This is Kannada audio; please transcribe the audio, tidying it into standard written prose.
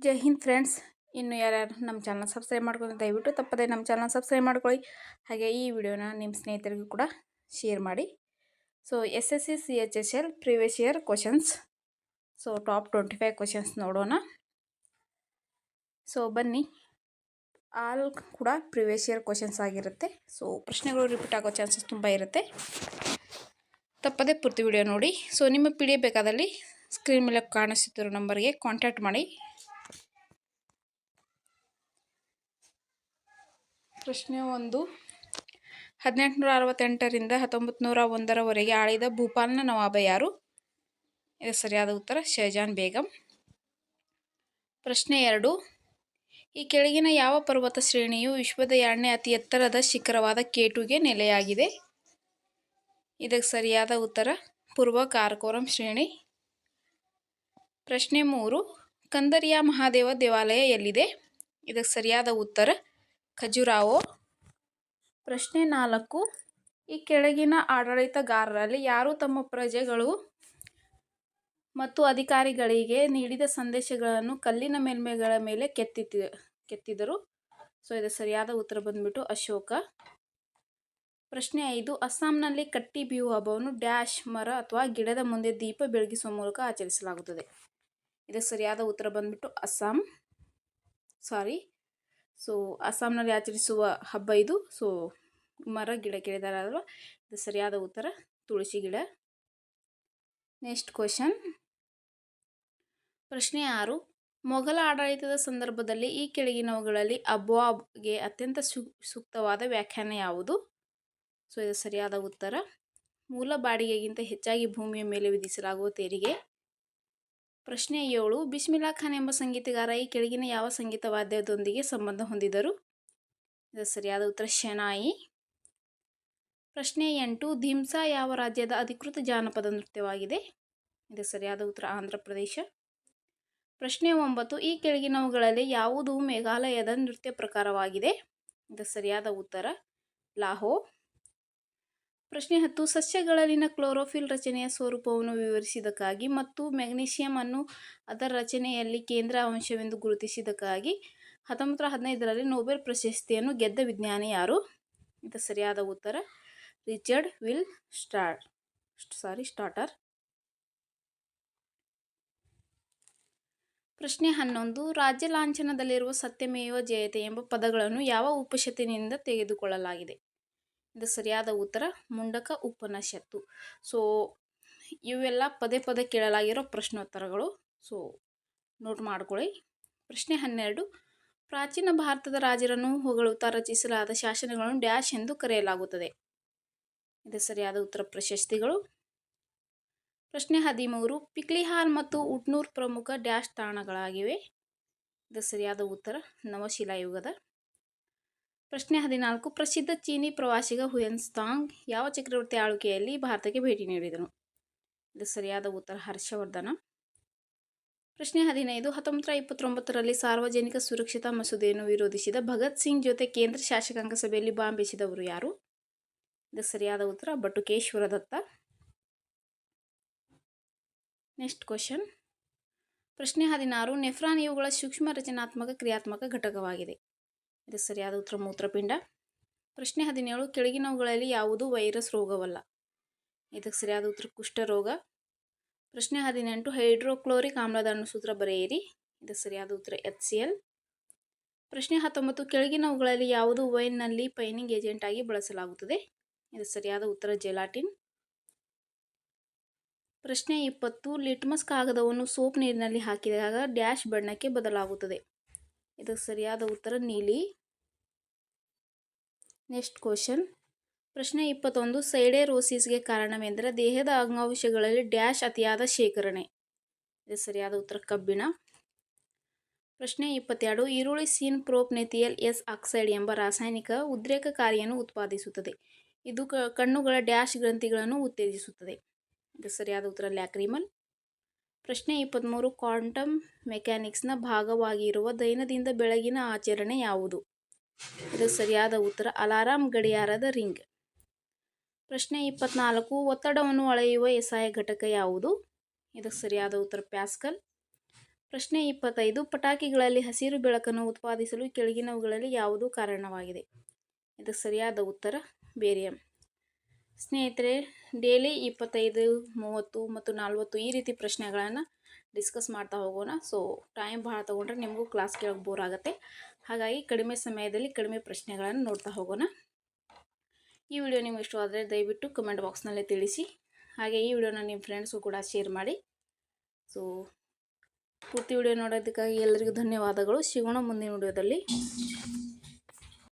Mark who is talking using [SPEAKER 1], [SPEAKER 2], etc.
[SPEAKER 1] ಜೈ ಹಿಂದ್ ಫ್ರೆಂಡ್ಸ್. ಇನ್ನು ಯಾರ್ಯಾರು ನಮ್ಮ ಚಾನಲ್ ಸಬ್ಸ್ಕ್ರೈಬ್ ಮಾಡ್ಕೊಂಡು ದಯವಿಟ್ಟು ತಪ್ಪದೆ ನಮ್ಮ ಚಾನಲ್ ಸಬ್ಸ್ಕ್ರೈಬ್ ಮಾಡ್ಕೊಳ್ಳಿ. ಹಾಗೆ ಈ ವಿಡಿಯೋನ ನಿಮ್ಮ ಸ್ನೇಹಿತರಿಗೂ ಕೂಡ ಶೇರ್ ಮಾಡಿ. So SSC CHSL previous year questions. So top 25 questions ನೋಡೋಣ. ಸೊ ಬನ್ನಿ, ಆಲ್ ಕೂಡ ಪ್ರಿವಿಯಸ್ ಇಯರ್ ಕ್ವಶನ್ಸ್ ಆಗಿರುತ್ತೆ. ಸೊ ಪ್ರಶ್ನೆಗಳು ರಿಪೀಟ್ ಆಗೋ ಚಾನ್ಸಸ್ ತುಂಬ ಇರುತ್ತೆ. ತಪ್ಪದೆ ಪೂರ್ತಿ ವಿಡಿಯೋ ನೋಡಿ. ಸೊ ನಿಮ್ಮ PDF ಬೇಕಾದಲ್ಲಿ ಸ್ಕ್ರೀನ್ ಮೇಲೆ ಕಾಣಿಸುತ್ತಿರೋ ನಂಬರ್ಗೆ ಕಾಂಟ್ಯಾಕ್ಟ್ ಮಾಡಿ. ಪ್ರಶ್ನೆ 1, 1868ರಿಂದ 1901ರವರೆಗೆ ಆಳಿದ ಭೂಪಾಲ್ನ ನವಾಬ ಯಾರು? ಇದು ಸರಿಯಾದ ಉತ್ತರ ಶಹಜಾನ್ ಬೇಗಂ. ಪ್ರಶ್ನೆ 2, ಈ ಕೆಳಗಿನ ಯಾವ ಪರ್ವತ ಶ್ರೇಣಿಯು ವಿಶ್ವದ 2ನೇ ಅತಿ ಎತ್ತರದ ಶಿಖರವಾದ K2ಗೆ ನೆಲೆಯಾಗಿದೆ? ಇದಕ್ಕೆ ಸರಿಯಾದ ಉತ್ತರ ಪೂರ್ವ ಕಾರಕೋರಂ ಶ್ರೇಣಿ. ಪ್ರಶ್ನೆ 3, ಕಂದರಿಯ ಮಹಾದೇವ ದೇವಾಲಯ ಎಲ್ಲಿದೆ? ಇದಕ್ಕೆ ಸರಿಯಾದ ಉತ್ತರ ಖಜುರಾಹೋ. ಪ್ರಶ್ನೆ 4, ಈ ಕೆಳಗಿನ ಆಡಳಿತಗಾರರಲ್ಲಿ ಯಾರು ತಮ್ಮ ಪ್ರಜೆಗಳು ಮತ್ತು ಅಧಿಕಾರಿಗಳಿಗೆ ನೀಡಿದ ಸಂದೇಶಗಳನ್ನು ಕಲ್ಲಿನ ಮೇಲ್ಮೈಗಳ ಮೇಲೆ ಕೆತ್ತಿದರು? ಸೊ ಇದು ಸರಿಯಾದ ಉತ್ತರ ಬಂದ್ಬಿಟ್ಟು ಅಶೋಕ. ಪ್ರಶ್ನೆ 5, ಅಸ್ಸಾಂನಲ್ಲಿ ಕಟ್ಟಿ ಬಿಹು ಹಬ್ಬವನ್ನು ಡ್ಯಾಶ್ ಮರ ಅಥವಾ ಗಿಡದ ಮುಂದೆ ದೀಪ ಬೆಳಗಿಸುವ ಮೂಲಕ ಆಚರಿಸಲಾಗುತ್ತದೆ? ಇದಕ್ಕೆ ಸರಿಯಾದ ಉತ್ತರ ಬಂದ್ಬಿಟ್ಟು ಸೊ ಅಸ್ಸಾಂನಲ್ಲಿ ಆಚರಿಸುವ ಹಬ್ಬ ಇದು. ಸೊ ಮರ ಗಿಡ ಕೇಳಿದಾರೆ ಅಲ್ವಾ, ಇದು ಸರಿಯಾದ ಉತ್ತರ ತುಳಸಿ ಗಿಡ. Next question. ಪ್ರಶ್ನೆ 6, ಮೊಘಲ ಆಡಳಿತದ ಸಂದರ್ಭದಲ್ಲಿ ಈ ಕೆಳಗಿನವುಗಳಲ್ಲಿ ಅಬ್ವಾಬ್ಗೆ ಅತ್ಯಂತ ಸೂಕ್ತವಾದ ವ್ಯಾಖ್ಯಾನ ಯಾವುದು? ಸೊ ಇದು ಸರಿಯಾದ ಉತ್ತರ ಮೂಲ ಬಾಡಿಗೆಗಿಂತ ಹೆಚ್ಚಾಗಿ ಭೂಮಿಯ ಮೇಲೆ ವಿಧಿಸಲಾಗುವ ತೆರಿಗೆ. ಪ್ರಶ್ನೆ 7, ಬಿಸ್ಮಿಲ್ಲಾ ಖಾನ್ ಎಂಬ ಸಂಗೀತಗಾರ ಈ ಕೆಳಗಿನ ಯಾವ ಸಂಗೀತ ವಾದ್ಯದೊಂದಿಗೆ ಸಂಬಂಧ ಹೊಂದಿದರು? ಇದು ಸರಿಯಾದ ಉತ್ತರ ಶೆನಾಯಿ. ಪ್ರಶ್ನೆ 8, ಧಿಮ್ಸಾ ಯಾವ ರಾಜ್ಯದ ಅಧಿಕೃತ ಜಾನಪದ ನೃತ್ಯವಾಗಿದೆ? ಇದು ಸರಿಯಾದ ಉತ್ತರ ಆಂಧ್ರ ಪ್ರದೇಶ. ಪ್ರಶ್ನೆ 9, ಈ ಕೆಳಗಿನವುಗಳಲ್ಲಿ ಯಾವುದು ಮೇಘಾಲಯದ ನೃತ್ಯ ಪ್ರಕಾರವಾಗಿದೆ? ಇದು ಸರಿಯಾದ ಉತ್ತರ ಲಾಹೋ. ಪ್ರಶ್ನೆ 10, ಸಸ್ಯಗಳಲ್ಲಿನ ಕ್ಲೋರೋಫಿಲ್ ರಚನೆಯ ಸ್ವರೂಪವನ್ನು ವಿವರಿಸಿದ್ದಕ್ಕಾಗಿ ಮತ್ತು ಮೆಗ್ನೀಷಿಯಂ ಅನ್ನು ಅದರ ರಚನೆಯಲ್ಲಿ ಕೇಂದ್ರ ಅಂಶವೆಂದು ಗುರುತಿಸಿದ್ದಕ್ಕಾಗಿ 1915ರಲ್ಲಿ ನೊಬೆಲ್ ಪ್ರಶಸ್ತಿಯನ್ನು ಗೆದ್ದ ವಿಜ್ಞಾನಿ ಯಾರು? ಇದು ಸರಿಯಾದ ಉತ್ತರ ರಿಚರ್ಡ್ ವಿಲ್ ಸ್ಟಾರ್ಟರ್. ಪ್ರಶ್ನೆ 11, ರಾಜ್ಯ ಲಾಂಛನದಲ್ಲಿರುವ ಸತ್ಯಮೇವ ಜಯತೆ ಎಂಬ ಪದಗಳನ್ನು ಯಾವ ಉಪನಿಷತ್ತಿನಿಂದ ತೆಗೆದುಕೊಳ್ಳಲಾಗಿದೆ? ಇದು ಸರಿಯಾದ ಉತ್ತರ ಮುಂಡಕ ಉಪನಿಷತ್ತು. ಸೊ ಇವೆಲ್ಲ ಪದೇ ಪದೇ ಕೇಳಲಾಗಿರೋ ಪ್ರಶ್ನೋತ್ತರಗಳು. ಸೊ ನೋಟ್ ಮಾಡ್ಕೊಳ್ಳಿ. ಪ್ರಶ್ನೆ 12, ಪ್ರಾಚೀನ ಭಾರತದ ರಾಜರನ್ನು ಹೊಗಳುತ್ತಾ ರಚಿಸಲಾದ ಶಾಸನಗಳನ್ನು ಡ್ಯಾಶ್ ಎಂದು ಕರೆಯಲಾಗುತ್ತದೆ? ಇದು ಸರಿಯಾದ ಉತ್ತರ ಪ್ರಶಸ್ತಿಗಳು. ಪ್ರಶ್ನೆ 13, ಪಿಕ್ಲಿಹಾಲ್ ಮತ್ತು ಉಟ್ನೂರ್ ಪ್ರಮುಖ ಡ್ಯಾಶ್ ತಾಣಗಳಾಗಿವೆ? ಇದು ಸರಿಯಾದ ಉತ್ತರ ನವಶಿಲಾಯುಗದ. ಪ್ರಶ್ನೆ 14, ಪ್ರಸಿದ್ಧ ಚೀನಿ ಪ್ರವಾಸಿಗ ಹುಯೆನ್ಸಾಂಗ್ ಯಾವ ಚಕ್ರವರ್ತಿ ಆಳ್ವಿಕೆಯಲ್ಲಿ ಭಾರತಕ್ಕೆ ಭೇಟಿ ನೀಡಿದನು? ಇದು ಸರಿಯಾದ ಉತ್ತರ ಹರ್ಷವರ್ಧನ. ಪ್ರಶ್ನೆ 15, 1929ರಲ್ಲಿ ಸಾರ್ವಜನಿಕ ಸುರಕ್ಷತಾ ಮಸೂದೆಯನ್ನು ವಿರೋಧಿಸಿದ ಭಗತ್ ಸಿಂಗ್ ಜೊತೆ ಕೇಂದ್ರ ಶಾಸಕಾಂಗ ಸಭೆಯಲ್ಲಿ ಬಾಂಬ್ ಎಸೆದವರು ಯಾರು? ಇದು ಸರಿಯಾದ ಉತ್ತರ ಬಟುಕೇಶ್ವರ ದತ್ತ. Next question. ಪ್ರಶ್ನೆ 16, ನೆಫ್ರಾನ್ ಇವುಗಳ ಸೂಕ್ಷ್ಮ ರಚನಾತ್ಮಕ ಕ್ರಿಯಾತ್ಮಕ ಘಟಕವಾಗಿದೆ? ಇದು ಸರಿಯಾದ ಉತ್ತರ ಮೂತ್ರಪಿಂಡ. ಪ್ರಶ್ನೆ 17, ಕೆಳಗಿನವುಗಳಲ್ಲಿ ಯಾವುದು ವೈರಸ್ ರೋಗವಲ್ಲ? ಇದಕ್ಕೆ ಸರಿಯಾದ ಉತ್ತರ ಕುಷ್ಠರೋಗ. ಪ್ರಶ್ನೆ 18, ಹೈಡ್ರೋಕ್ಲೋರಿಕ್ ಆಮ್ಲದ ಅಣುಸೂತ್ರ ಬರೆಯಿರಿ. ಇದಕ್ಕೆ ಸರಿಯಾದ ಉತ್ತರ HCl. ಪ್ರಶ್ನೆ 19, ಕೆಳಗಿನವುಗಳಲ್ಲಿ ಯಾವುದು ವೈನ್ನಲ್ಲಿ ಪೈನಿಂಗ್ ಏಜೆಂಟ್ ಆಗಿ ಬಳಸಲಾಗುತ್ತದೆ? ಇದು ಸರಿಯಾದ ಉತ್ತರ ಜೆಲಾಟಿನ್. ಪ್ರಶ್ನೆ 20, ಲಿಟ್ಮಸ್ ಕಾಗದವನ್ನು ಸೋಪ್ ನೀರಿನಲ್ಲಿ ಹಾಕಿದಾಗ ಡ್ಯಾಶ್ ಬಣ್ಣಕ್ಕೆ ಬದಲಾಗುತ್ತದೆ? ಇದಕ್ಕೆ ಸರಿಯಾದ ಉತ್ತರ ನೀಲಿ. Next question. ಪ್ರಶ್ನೆ 21, ಸೈಡೆರೋಸಿಸ್ಗೆ ಕಾರಣವೆಂದರೆ ದೇಹದ ಅಂಗಾಂಶಗಳಲ್ಲಿ ಡ್ಯಾಶ್ ಅತಿಯಾದ ಶೇಖರಣೆ? ಇದು ಸರಿಯಾದ ಉತ್ತರ ಕಬ್ಬಿಣ. ಪ್ರಶ್ನೆ 22, ಈರುಳ್ಳಿ ಸೀನ್ ಪ್ರೋಪ್ನೆಥಿಯಲ್ ಎಸ್ ಆಕ್ಸೈಡ್ ಎಂಬ ರಾಸಾಯನಿಕ ಉದ್ರೇಕಕಾರಿಯನ್ನು ಉತ್ಪಾದಿಸುತ್ತದೆ. ಇದು ಕಣ್ಣುಗಳ ಡ್ಯಾಶ್ ಗ್ರಂಥಿಗಳನ್ನು ಉತ್ತೇಜಿಸುತ್ತದೆ? ಇದು ಸರಿಯಾದ ಉತ್ತರ ಲ್ಯಾಕ್ರಿಮಲ್. ಪ್ರಶ್ನೆ 23, ಕ್ವಾಂಟಮ್ ಮೆಕ್ಯಾನಿಕ್ಸ್ನ ಭಾಗವಾಗಿರುವ ದೈನಂದಿನ ಬೆಳಗಿನ ಆಚರಣೆ ಯಾವುದು? ಇದು ಸರಿಯಾದ ಉತ್ತರ ಅಲಾರಾಮ್ ಗಡಿಯಾರದ ರಿಂಗ್. ಪ್ರಶ್ನೆ 24, ಒತ್ತಡವನ್ನು ಅಳೆಯುವ ಎಸ್ಐ ಘಟಕ ಯಾವುದು? ಇದಕ್ಕೆ ಸರಿಯಾದ ಉತ್ತರ ಪ್ಯಾಸ್ಕಲ್. ಪ್ರಶ್ನೆ 25. ಪಟಾಕಿಗಳಲ್ಲಿ ಹಸಿರು ಬೆಳಕನ್ನು ಉತ್ಪಾದಿಸಲು ಕೆಳಗಿನವುಗಳಲ್ಲಿ ಯಾವುದು ಕಾರಣವಾಗಿದೆ? ಇದಕ್ಕೆ ಸರಿಯಾದ ಉತ್ತರ ಬೇರಿಯಂ. ಸ್ನೇಹಿತರೆ, ಡೈಲಿ 25, 30 ಮತ್ತು 40 ಈ ರೀತಿ ಪ್ರಶ್ನೆಗಳನ್ನು ಡಿಸ್ಕಸ್ ಮಾಡ್ತಾ ಹೋಗೋಣ. ಸೊ ಟೈಮ್ ಭಾಳ ತೊಗೊಂಡ್ರೆ ನಿಮಗೂ ಕ್ಲಾಸ್ ಕೇಳೋಕೆ ಬೋರ್ ಆಗುತ್ತೆ. ಹಾಗಾಗಿ ಕಡಿಮೆ ಸಮಯದಲ್ಲಿ ಕಡಿಮೆ ಪ್ರಶ್ನೆಗಳನ್ನು ನೋಡ್ತಾ ಹೋಗೋಣ. ಈ ವಿಡಿಯೋ ನಿಮಗೆ ಇಷ್ಟವಾದರೆ ದಯವಿಟ್ಟು ಕಮೆಂಟ್ ಬಾಕ್ಸ್ನಲ್ಲಿ ತಿಳಿಸಿ. ಹಾಗೆ ಈ ವಿಡಿಯೋನ ನಿಮ್ಮ ಫ್ರೆಂಡ್ಸ್ಗೂ ಕೂಡ ಶೇರ್ ಮಾಡಿ. ಸೊ ಪೂರ್ತಿ ವಿಡಿಯೋ ನೋಡೋದಕ್ಕಾಗಿ ಎಲ್ಲರಿಗೂ ಧನ್ಯವಾದಗಳು. ಸಿಗೋಣ ಮುಂದಿನ ವಿಡಿಯೋದಲ್ಲಿ.